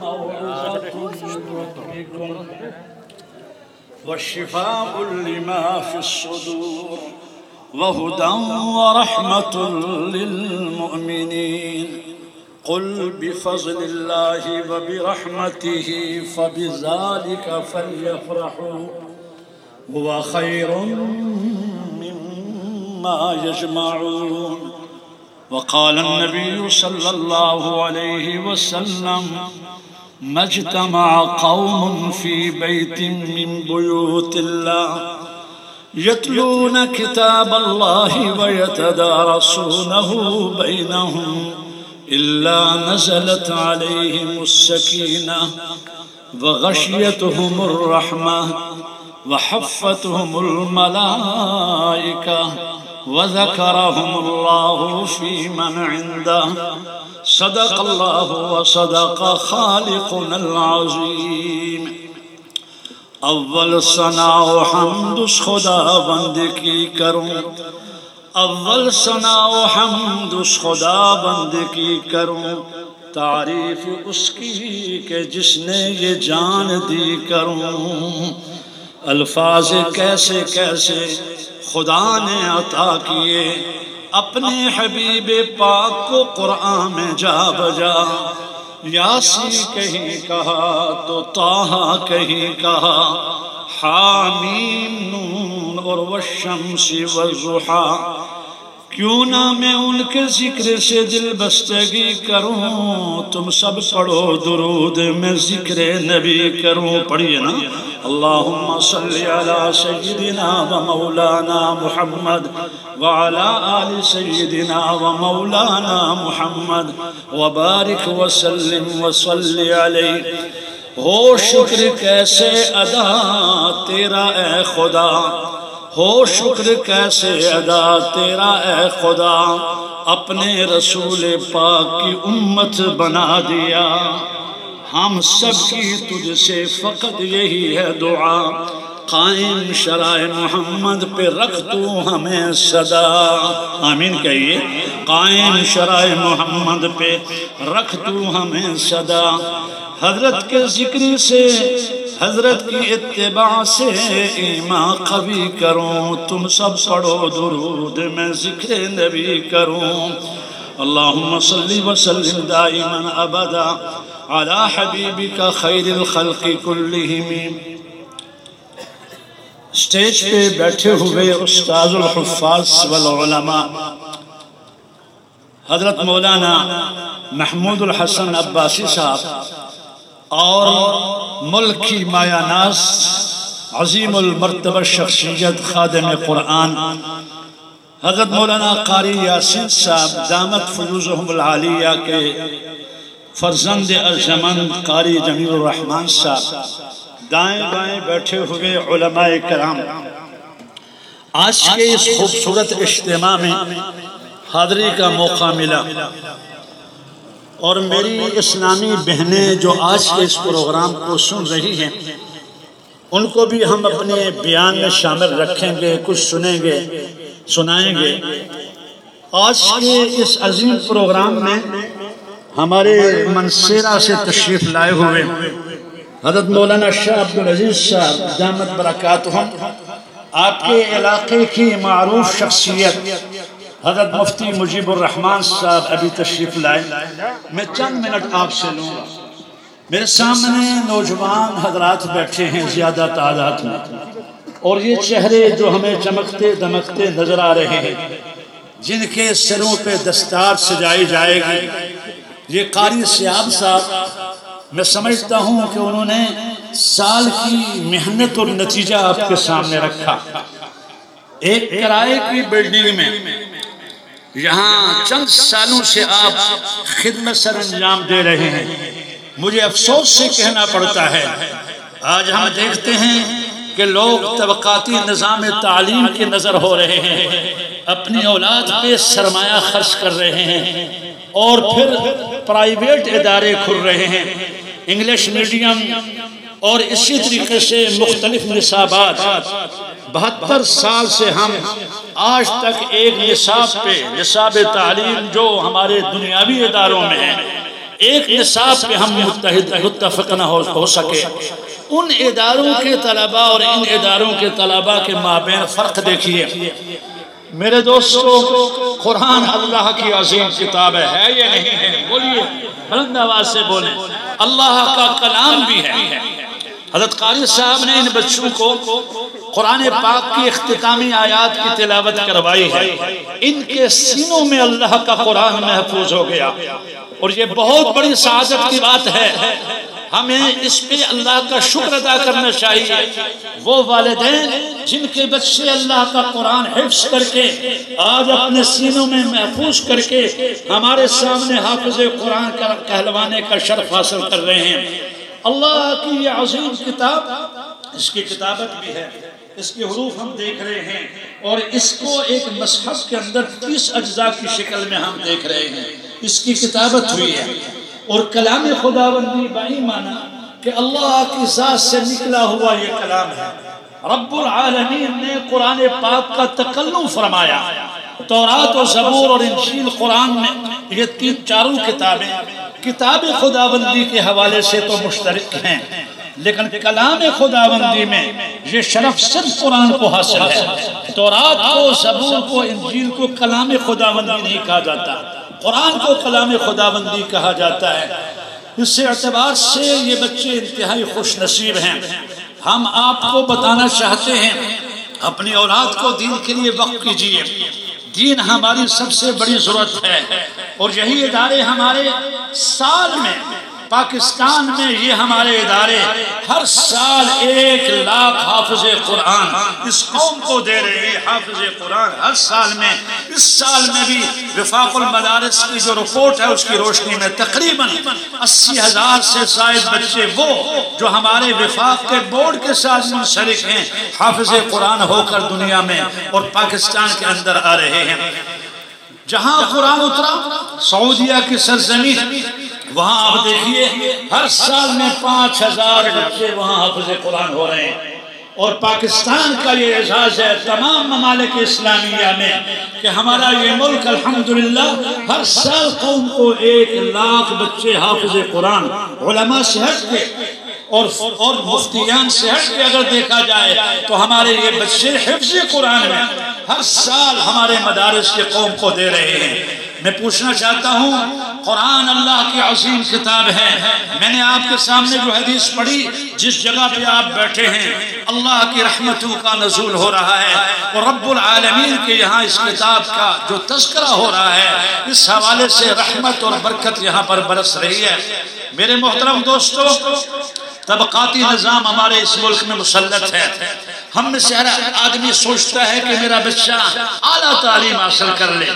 موعظة بكم وشفاء لما في الصدور وهدى ورحمة للمؤمنين قل بفضل الله وبرحمته فبذلك فليفرحوا هو خير مما يجمعون وقال النبي صلى الله عليه وسلم ما اجتمع قوم في بيت من بيوت الله يتلون كتاب الله ويتدارسونه بينهم إلا نزلت عليهم السكينة وغشيتهم الرحمة وحفتهم الملائكة وذكرهم الله في من عنده صدق الله وصدق خالقنا العظيم اول ثنا و حمد اس خدا بند کی کروں اول ثنا و حمد اس خدا بند کی کروں تعریف اس کی کہ جس نے یہ جان دی کروں الفاظ کیسے کیسے خدا نے عطا کیے اپنے حبیب پاک کو قرآن میں جا بجا یاسین کہیں کہا تو طٰہٰ کہیں کہا حامیم نون اور والشمس والضحیٰ کیوں نہ میں ان کے ذکر سے دل بستگی کروں تم سب پڑھو درود میں ذکر نبی کروں پڑھیے نا اللہم صلی علی سیدنا و مولانا محمد وعلى آل سيدنا ومولانا محمد وبارك وسلم وصلي عليه ہو شکر کیسے ادا تیرا اے خدا ہو شکر کیسے ادا تیرا اے خدا اپنے رسول پاک کی امت بنا دیا ہم سب کی تجھ سے فقط یہی ہے دعا قائم شرائع محمد پہ رکھ تو ہمیں صدا آمین کہیے قائم شرائع محمد پہ رکھ تو ہمیں صدا حضرت کے ذکر سے حضرت کی اتباع سے ایمان قوی کروں تم سب پڑھو درود میں ذکر نبی کروں اللہم صلی وسلم دائما ابدا علی حبیبک خیر الخلق کلہم اسٹیج پہ بیٹھے ہوئے استاذ الحفاظ والعلماء حضرت مولانا محمود الحسن عباسی صاحب اور ملک کی مایہ ناز عظیم المرتبہ شخصیت خادم قرآن حضرت مولانا قاری یاسین صاحب دامت فیوزہم العالیہ کے فرزند ارجمند قاری جمیل الرحمن صاحب دائیں بائیں بیٹھے ہوئے علماء کرام آج کے اس خوبصورت اجتماع میں حاضری کا موقع ملا اور میری اسلامی بہنیں جو آج کے اس پروگرام کو سن رہی ہیں ان کو بھی ہم اپنے بیان میں شامل رکھیں گے کچھ سنیں گے سنائیں گے آج کے اس عظیم پروگرام میں ہمارے منصیرہ سے تشریف لائے ہوئے حضرت مولانا شاہ عبدالعزیز صاحب دامت برکاتہم آپ کے علاقے کی معروف شخصیت حضرت مفتی مجیب الرحمن صاحب ابھی تشریف لائے میں چند منٹ آپ سے لوں گا میرے سامنے نوجوان حضرات بیٹھے ہیں زیادہ تعداد میں اور یہ چہرے جو ہمیں چمکتے دمکتے نظر آ رہے ہیں جن کے سروں پہ دستار سجائی جائے گی یہ قاری سیاب صاحب میں سمجھتا ہوں کہ انہوں نے سال کی محنت اور نتیجہ آپ کے سامنے رکھا ایک کرائے کی بلڈنگ میں یہاں چند سالوں سے آپ خدمت سر انجام دے رہے ہیں مجھے افسوس سے کہنا پڑتا ہے آج ہم دیکھتے ہیں کہ لوگ طبقاتی نظام تعلیم کے نظر ہو رہے ہیں اپنی اولاد پہ سرمایہ خرچ کر رہے ہیں اور پھر پرائیویٹ ادارے کھل رہے ہیں انگلش میڈیم اور اسی طریقے سے مختلف نصابات 72 سال سے ہم آج تک ایک نصاب پہ نصاب تعلیم جو ہمارے دنیاوی اداروں میں ہے ایک نصاب پہ ہم متفق نہ ہو سکے، ان اداروں کے طلباء اور ان اداروں کے طلباء کے مابین فرق دیکھیے۔ میرے دوستو، قرآن اللہ کی عظیم کتاب ہے یا نہیں ہے؟ بولیے، بلند آواز سے بولیں۔ اللہ کا کلام بھی ہے۔ حضرت قاری صاحب نے ان بچوں کو قرآن پاک کی اختتامی آیات کی تلاوت کروائی ہے، ان کے سینوں میں اللہ کا قرآن محفوظ ہو گیا، اور یہ بہت بڑی سعادت کی بات ہے۔ ہمیں اس پہ اللہ کا شکر ادا کرنا چاہیے۔ وہ والدین جن کے بچے اللہ کا قرآن حفظ کر کے آج اپنے سینوں میں محفوظ کر کے ہمارے سامنے حافظ قرآن کہلوانے کا شرف حاصل کر رہے ہیں۔ اللہ کی یہ عظیم کتاب، اس کی کتابت بھی ہے، اس کے حروف ہم دیکھ رہے ہیں، اور اس کو ایک مصحف کے اندر 30 اجزاء کی شکل میں ہم دیکھ رہے ہیں۔ اس کی کتابت ہوئی ہے، اور کلام خداوندی بائی معنی کہ اللہ کی ذات سے نکلا ہوا یہ کلام ہے۔ رب العالمین نے قرآن پاک کا تکلم فرمایا۔ تورات و زبور اور انجیل قرآن میں یہ چاروں کتابیں کتاب خداوندی کے حوالے سے تو مشترک ہیں، لیکن کلام خداوندی میں یہ شرف صرف قرآن کو حاصل ہے۔ تورات کو، زبور کو، انجیل کو کلام خداوندی نہیں کہا جاتا، قرآن کو کلام خداوندی کہا جاتا ہے۔ اس اعتبار سے یہ بچے انتہائی خوش نصیب ہیں۔ ہم آپ کو بتانا چاہتے ہیں، اپنی اولاد کو دین کے لیے وقف کیجیے۔ دین ہماری سب سے بڑی ضرورت ہے، اور یہی ادارے ہمارے سال میں، پاکستان میں یہ ہمارے ادارے ہر سال 1 لاکھ حافظ قرآن اس قوم کو دے رہے ہیں۔ حافظ قرآن ہر سال میں، اس سال میں بھی وفاق المدارس کی جو رپورٹ ہے اس کی روشنی میں تقریباً 80,000 سے زائد بچے وہ جو ہمارے وفاق کے بورڈ کے ساتھ منسلک ہیں حافظ قرآن ہو کر دنیا میں اور پاکستان کے اندر آ رہے ہیں۔ جہاں قرآن اترا، سعودیہ کی سرزمین، وہاں آپ دیکھیے ہر سال میں 5,000 بچے وہاں حافظ قرآن ہو رہے ہیں، اور پاکستان کا یہ اعزاز ہے تمام ممالک اسلامیہ میں کہ ہمارا یہ ملک الحمدللہ ہر سال قوم کو 1 لاکھ بچے حافظ قرآن، علماء سے ہٹ کے اور مفتیان سے ہٹ کے اگر دیکھا جائے تو ہمارے یہ بچے حفظ قرآن میں ہر سال ہمارے مدارس کے قوم کو دے رہے ہیں۔ میں پوچھنا چاہتا ہوں، قرآن اللہ کی عظیم کتاب ہے۔ میں نے آپ کے سامنے جو حدیث پڑھی، جس جگہ پہ آپ بیٹھے ہیں اللہ کی رحمتوں کا نزول ہو رہا ہے، اور رب العالمین کے یہاں اس کتاب کا جو تذکرہ ہو رہا ہے، اس حوالے سے رحمت اور برکت یہاں پر برس رہی ہے۔ میرے محترم دوستو، طبقاتی نظام ہمارے اس ملک میں مسلط ہے۔ ہم میں سے ہر آدمی سوچتا ہے کہ میرا بچہ اعلیٰ تعلیم حاصل کر لے،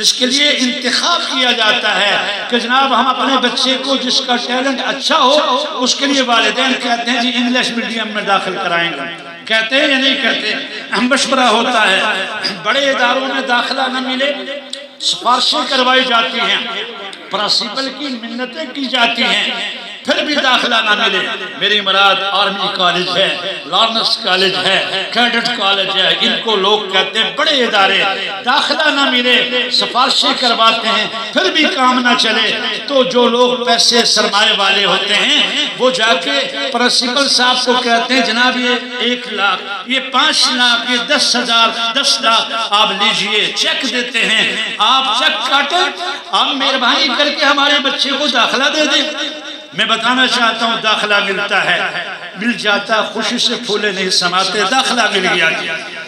اس کے لیے انتخاب کیا جاتا ہے کہ جناب ہم اپنے بچے کو جس کا ٹیلنٹ اچھا ہو اس کے لیے والدین کہتے ہیں جی انگلش میڈیم میں داخل کرائیں گے، کہتے ہیں یا نہیں کہتے؟ مشورہ ہوتا ہے، بڑے اداروں میں داخلہ نہ ملے سفارشیں کروائی جاتی ہیں، پرنسپل کی منتیں کی جاتی ہیں، پھر بھی داخلہ نہ ملے۔ میری مراد آرمی کالج ہے، لارنس کالج ہے، کیڈٹ کالج ہے، ان کو لوگ کہتے ہیں بڑے ادارے، داخلہ نہ ملے سفارشیں کرواتے ہیں، پھر بھی کام نہ چلے تو جو لوگ پیسے سرمایہ والے ہوتے ہیں وہ جا کے پرنسپل صاحب کو کہتے ہیں جناب یہ 1 لاکھ، یہ 5 لاکھ، یہ 10,000، 10 لاکھ آپ لیجئے، چیک دیتے ہیں، آپ چیک کاٹیں، آپ مہربانی کر کے ہمارے بچے کو داخلہ دے دیں۔ میں بتانا چاہتا ہوں داخلہ ملتا ہے، مل جاتا، خوشی سے پھولے نہیں سماتے، داخلہ مل گیا۔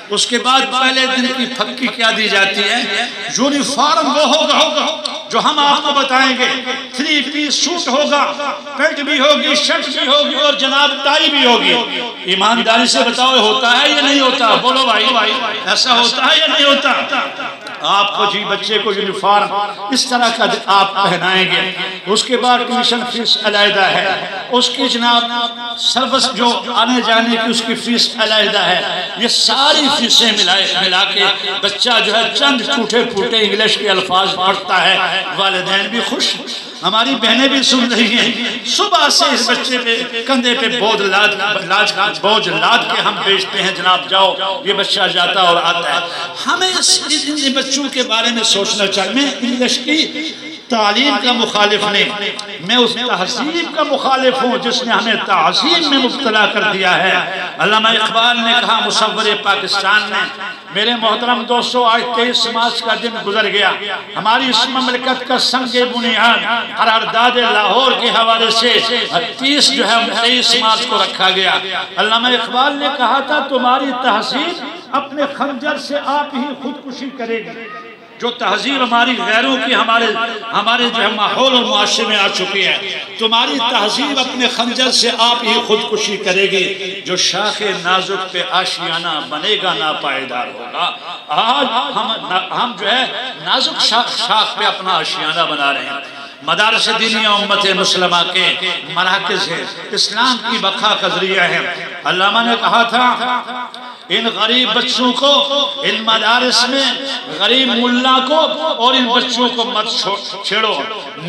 اس کے بعد پہلے دن کی پھکی کیا دی جاتی ہے؟ یونیفارم وہ ہوگا جو ہم آپ کو بتائیں گے، 3 پیس سوٹ ہوگا، پینٹ بھی ہوگی، شرٹ بھی ہوگی، اور جناب ٹائی بھی ہوگی۔ ایمانداری سے بتاؤ ہوتا ہے یا نہیں ہوتا؟ بولو بھائی، ایسا ہوتا ہے یا نہیں ہوتا؟ آپ کو جی بچے کو یونیفارم اس طرح کا آپ پہنائیں گے، اس کے بعد ٹیوشن فیس علیحدہ ہے، اس کی جناب سروس جو آنے جانے کی اس کی فیس علیحدہ ہے، یہ ساری فیسیں ملا کے بچہ جو ہے چند ٹوٹے پھوٹے انگلش کے الفاظ پڑھتا ہے، والدین بھی خوش، ہماری بہنیں بھی سن رہی ہیں، صبح سے اس بچے پہ کندھے پہ بوجھ لاد کے ہم بیچتے ہیں، جناب جاؤ یہ بچہ جاتا اور آتا ہے۔ ہمیں ان بچوں کے بارے میں سوچنا چاہیے۔ میں انگلش کی تعلیم کا مخالف نہیں، میں اس تہذیب کا مخالف ہوں جس نے ہمیں تعظیم میں مبتلا کر دیا ہے۔ علامہ اقبال نے کہا مصور پاکستان میں، میرے محترم دوستو آج 23 مارچ کا دن گزر گیا، ہماری اس مملکت کا سنگ بنیاد قرارداد لاہور کے حوالے سے 23 مارچ کو رکھا گیا۔ علامہ اقبال نے کہا تھا تمہاری تہذیب اپنے خنجر سے آپ ہی خودکشی کرے گی۔ جو تہذیب ہماری غیروں کی ہمارے جو ہے ماحول اور معاشرے میں آ چکی ہے، تمہاری تہذیب اپنے خنجر سے آپ ہی خودکشی کرے گی۔ جو شاخ نازک پہ آشیانہ بنے گا ناپائیدار ہوگا۔ آج ہم جو ہے نازک شاخ پہ اپنا آشیانہ بنا رہے ہیں۔ مدارس دینی امت مسلمہ کے مراکز ہے، اسلام کی بقا کا ذریعہ ہے۔ علامہ نے کہا تھا ان غریب بچوں کو ان مدارس میں غریب ملا کو اور ان بچوں کو مت چھیڑو۔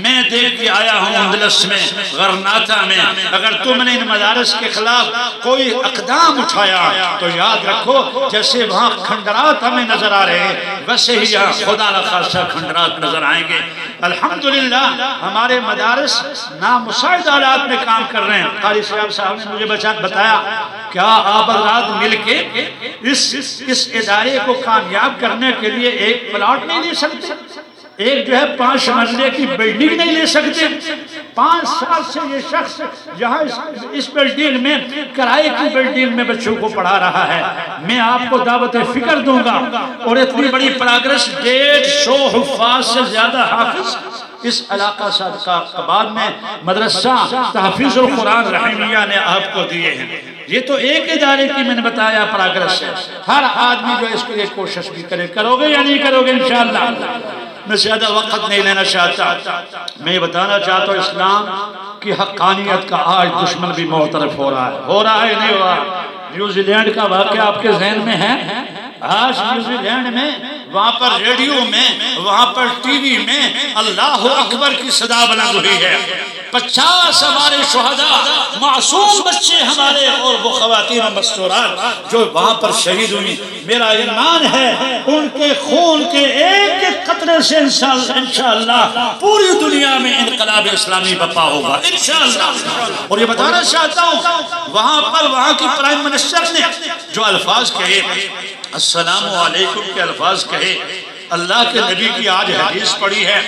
میں دیکھ کے آیا ہوں اندلس میں، غرناطہ میں، اگر تم نے ان مدارس کے خلاف کوئی اقدام اٹھایا تو یاد رکھو جیسے وہاں کھنڈرات ہمیں نظر آ رہے ہیں ویسے ہی یہاں خدا نخواستہ کھنڈرات نظر آئیں گے۔ الحمدللہ ہمارے مدارس نامساعد حالات میں کام کر رہے ہیں۔ قاری صاحب نے مجھے بتایا کیا آپ حضرات مل کے اس ادارے کو کامیاب کرنے کے لیے ایک پلاٹ نہیں لے سکتے؟ ایک جو ہے 5 مرلے کی بلڈنگ نہیں لے سکتے؟ 5 سال سے یہ شخص یہاں اس بلڈنگ میں کرائے کی بلڈنگ میں بچوں کو پڑھا رہا ہے۔ میں آپ کو دعوت فکر دوں گا اور اتنی بڑی پراگرس 150 حفاظ سے زیادہ حافظ اس علاقہ صادقہ بعد میں مدرسہ تحفیظ القرآن رحیمیہ نے آپ کو دیے ہیں۔ یہ تو ایک ادارے کی میں نے بتایا پراگرس ہے، ہر آدمی جو اس کے لیے کوشش بھی کرے۔ کرو گے یا نہیں کرو گے انشاءاللہ؟ میں زیادہ وقت نہیں لینا چاہتا، میں یہ بتانا چاہتا ہوں اسلام کی حقانیت کا آج دشمن بھی معترف ہو رہا ہے نہیں ہو رہا۔ نیوزی لینڈ کا واقعہ آپ کے ذہن میں ہے؟ آج نیوزی لینڈ میں وہاں پر ریڈیو میں وہاں پر ٹی وی میں اللہ اکبر کی صدا بلند ہوئی ہے۔ 50 ہمارے شہداء معصوم بچے ہمارے اور وہ خواتین و مستورات جو وہاں پر شہید ہوئی، میرا ایمان ہے ان کے خون کے ایک ایک قطرے سے انشاءاللہ پوری دنیا میں انقلاب اسلامی بپا ہوگا انشاءاللہ۔ اور یہ بتانا چاہتا ہوں وہاں پر وہاں کی پرائم منسٹر نے جو الفاظ کہے، السلام علیکم کے الفاظ کہے، اللہ کے نبی کی آج حدیث پڑھی ہے،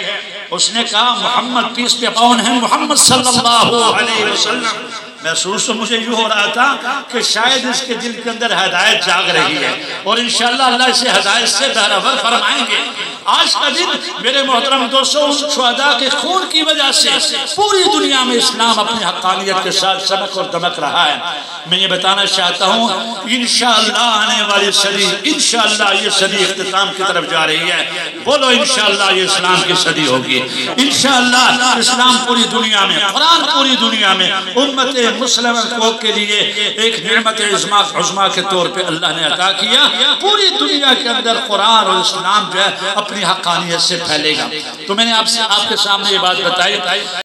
اس نے کہا محمد پیس پہ اپون ہے محمد صلی اللہ علیہ وسلم۔ محسوس تو مجھے یوں ہو رہا تھا کہ شاید اس کے دل کے اندر ہدایت جاگ رہی ہے اور انشاءاللہ اللہ اسے ہدایت سے بہرور فرمائیں گے۔ آج کا دن میرے محترم دوستوں شہداء کے خون کی وجہ سے پوری دنیا میں اسلام اپنی حقانیت کے ساتھ چمک اور دمک رہا ہے۔ میں یہ بتانا چاہتا ہوں انشاءاللہ آنے والی صدی، انشاءاللہ یہ صدی اختتام کی طرف جا رہی ہے۔ بولو انشاءاللہ یہ اسلام کی صدی ہوگی انشاءاللہ۔ اسلام پوری دنیا میں، قرآن پوری دنیا میں امت مسلموں کے لیے ایک نعمت عظمیٰ کے طور پہ اللہ نے عطا کیا۔ پوری دنیا کے اندر قرآن اور اسلام جو ہے اپنی حقانیت سے پھیلے گا۔ تو میں نے آپ کے سامنے یہ بات بتائی۔